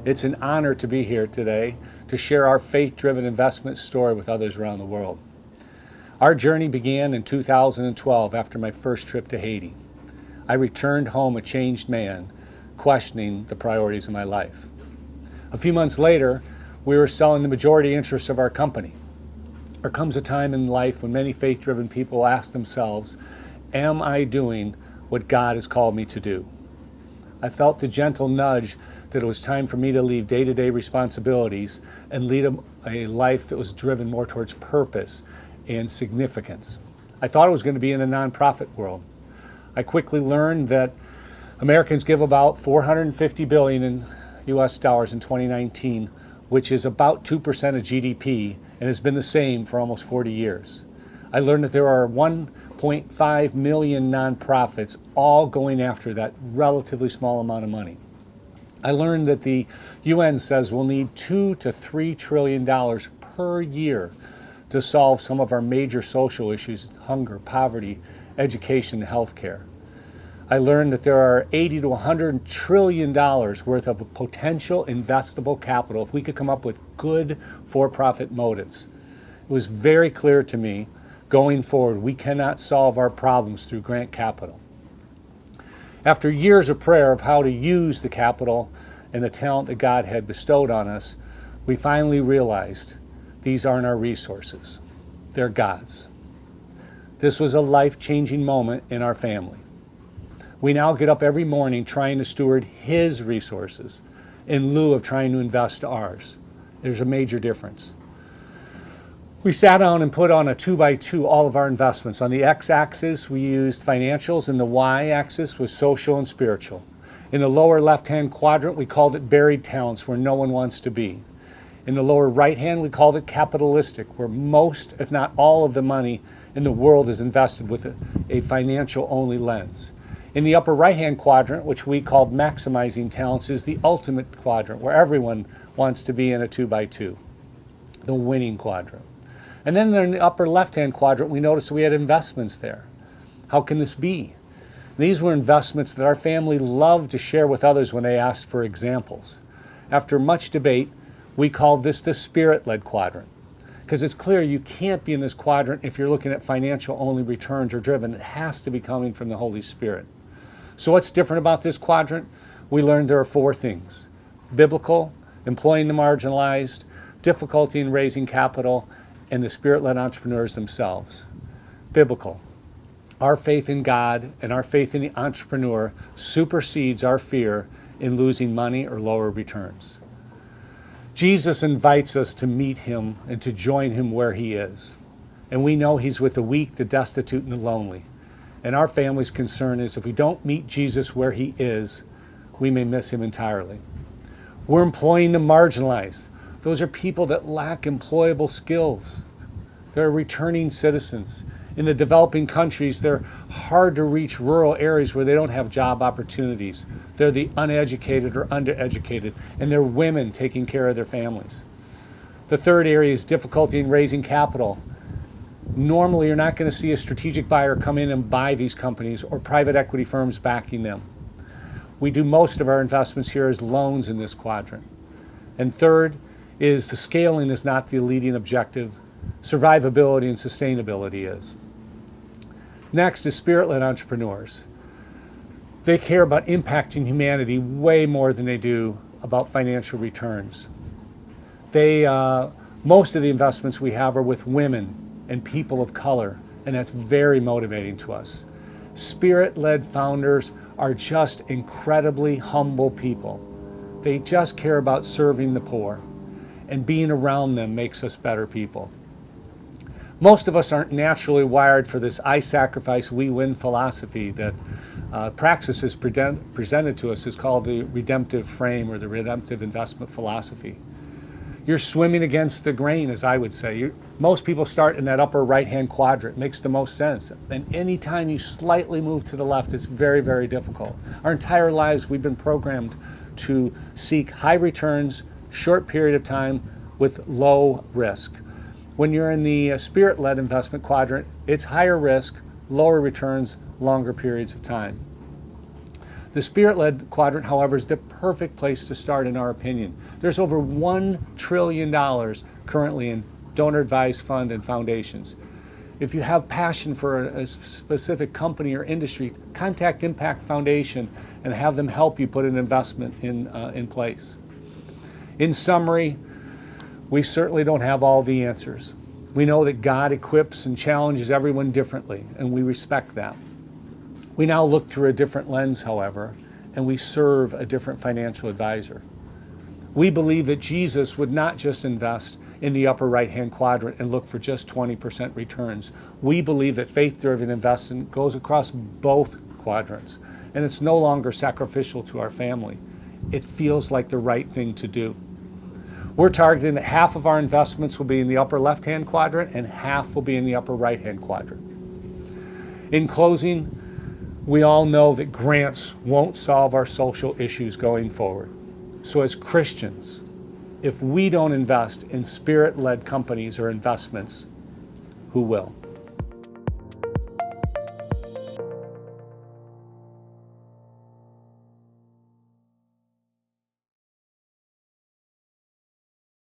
It's an honor to be here today to share our faith-driven investment story with others around the world. Our journey began in 2012 after my first trip to Haiti. I returned home a changed man, questioning the priorities of my life. A few months later, we were selling the majority interest of our company. There comes a time in life when many faith-driven people ask themselves, am I doing what God has called me to do? I felt the gentle nudge that it was time for me to leave day-to-day responsibilities and lead a life that was driven more towards purpose and significance. I thought it was going to be in the nonprofit world. I quickly learned that Americans give about $450 billion in US dollars in 2019, which is about 2% of GDP, and has been the same for almost 40 years. I learned that there are 1.5 million nonprofits all going after that relatively small amount of money. I learned that the UN says we'll need $2 to $3 trillion per year to solve some of our major social issues: hunger, poverty, education, and healthcare. I learned that there are $80 to $100 trillion worth of potential investable capital if we could come up with good for-profit motives. It was very clear to me, going forward, we cannot solve our problems through grant capital. After years of prayer of how to use the capital and the talent that God had bestowed on us, we finally realized these aren't our resources, they're God's. This was a life-changing moment in our family. We now get up every morning trying to steward His resources in lieu of trying to invest ours. There's a major difference. We sat down and put on a 2x2 all of our investments. On the x-axis, we used financials, and the y-axis was social and spiritual. In the lower left-hand quadrant, we called it buried talents, where no one wants to be. In the lower right-hand, we called it capitalistic, where most, if not all, of the money in the world is invested with a financial-only lens. In the upper right-hand quadrant, which we called maximizing talents, is the ultimate quadrant, where everyone wants to be in a 2x2, the winning quadrant. And then in the upper left-hand quadrant, we noticed we had investments there. How can this be? These were investments that our family loved to share with others when they asked for examples. After much debate, we called this the Spirit-Led Quadrant, because it's clear you can't be in this quadrant if you're looking at financial-only returns or driven. It has to be coming from the Holy Spirit. So what's different about this quadrant? We learned there are 4 things: biblical, employing the marginalized, difficulty in raising capital, and the Spirit-led entrepreneurs themselves. Biblical. Our faith in God and our faith in the entrepreneur supersedes our fear in losing money or lower returns. Jesus invites us to meet Him and to join Him where He is. And we know He's with the weak, the destitute, and the lonely. And our family's concern is if we don't meet Jesus where He is, we may miss Him entirely. We're employing the marginalized. Those are people that lack employable skills. They're returning citizens. In the developing countries, they're hard to reach rural areas where they don't have job opportunities. They're the uneducated or undereducated, and they're women taking care of their families. The third area is difficulty in raising capital. Normally, you're not going to see a strategic buyer come in and buy these companies or private equity firms backing them. We do most of our investments here as loans in this quadrant. And third is the scaling is not the leading objective. Survivability and sustainability is. Next is Spirit-led entrepreneurs. They care about impacting humanity way more than they do about financial returns. Most of the investments we have are with women and people of color, and that's very motivating to us. Spirit-led founders are just incredibly humble people. They just care about serving the poor, and being around them makes us better people. Most of us aren't naturally wired for this I sacrifice, we win philosophy that Praxis has presented to us. Is called the Redemptive frame or the Redemptive investment philosophy. You're swimming against the grain, as I would say. Most people start in that upper right-hand quadrant. It makes the most sense. And any time you slightly move to the left, it's very, very difficult. Our entire lives, we've been programmed to seek high returns, short period of time with low risk. When you're in the Spirit-led investment quadrant, it's higher risk, lower returns, longer periods of time. The Spirit-Led Quadrant, however, is the perfect place to start in our opinion. There's over $1 trillion currently in donor-advised fund and foundations. If you have passion for a specific company or industry, contact Impact Foundation and have them help you put an investment in place. In summary, we certainly don't have all the answers. We know that God equips and challenges everyone differently, and we respect that. We now look through a different lens, however, and we serve a different financial advisor. We believe that Jesus would not just invest in the upper right-hand quadrant and look for just 20% returns. We believe that faith-driven investment goes across both quadrants, and it's no longer sacrificial to our family. It feels like the right thing to do. We're targeting that half of our investments will be in the upper left-hand quadrant and half will be in the upper right-hand quadrant. In closing, we all know that grants won't solve our social issues going forward. So as Christians, if we don't invest in Spirit-led companies or investments, who will?